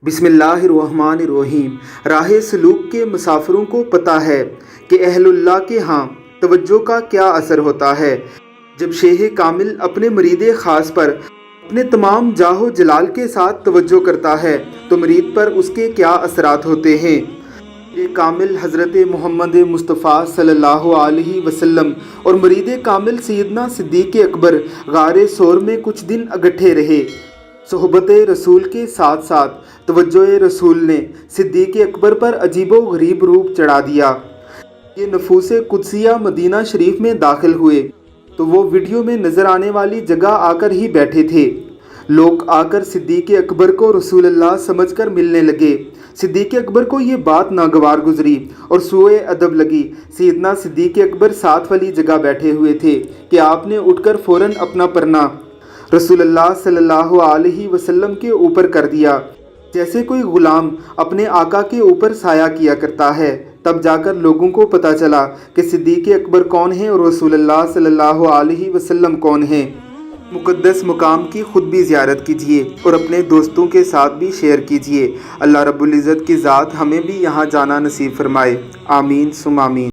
बिस्मिल्लाहिर्रहमानिर्रहीम। राह सलूक के मुसाफिरों को पता है कि अहल अल्लाह के यहाँ तवज्जो का क्या असर होता है। जब शेह कामिल अपने मुरीद ख़ास पर अपने तमाम जाहो जलाल के साथ तवज्जो करता है तो मुरीद पर उसके क्या असरात होते हैं। ये कामिल हज़रत मोहम्मद मुस्तफ़ा सल्लल्लाहु अलैहि वसल्लम और मुरीद कामिल सैयदना सिद्दीक़ अकबर गारे सौर में कुछ दिन अगट्ठे रहे। सोहबत रसूल के साथ साथ तवज्जो रसूल ने सिद्दीक़ अकबर पर अजीबो गरीब रूप चढ़ा दिया। ये नफूस कुदसिया मदीना शरीफ में दाखिल हुए तो वो वीडियो में नज़र आने वाली जगह आकर ही बैठे थे। लोग आकर सिद्दीक़ अकबर को रसूलुल्लाह समझकर मिलने लगे। सिद्दीक़ अकबर को ये बात नागवार गुजरी और सूए अदब लगी। सैयदना सिद्दीक़ अकबर साथ वाली जगह बैठे हुए थे कि आपने उठकर फ़ौरन अपना परना रसूलुल्लाह सल्लल्लाहु अलैहि वसल्लम के ऊपर कर दिया, जैसे कोई गुलाम अपने आका के ऊपर साया किया करता है। तब जाकर लोगों को पता चला कि सिद्दीक़ अकबर कौन है और रसूलुल्लाह सल्लल्लाहु अलैहि वसल्लम कौन है। मुक़द्दस मुकाम की खुद भी ज़ियारत कीजिए और अपने दोस्तों के साथ भी शेयर कीजिए। अल्लाह रब्बुल इज़्ज़त की ज़ात हमें भी यहाँ जाना नसीब फरमाए। आमीन सुम आमीन।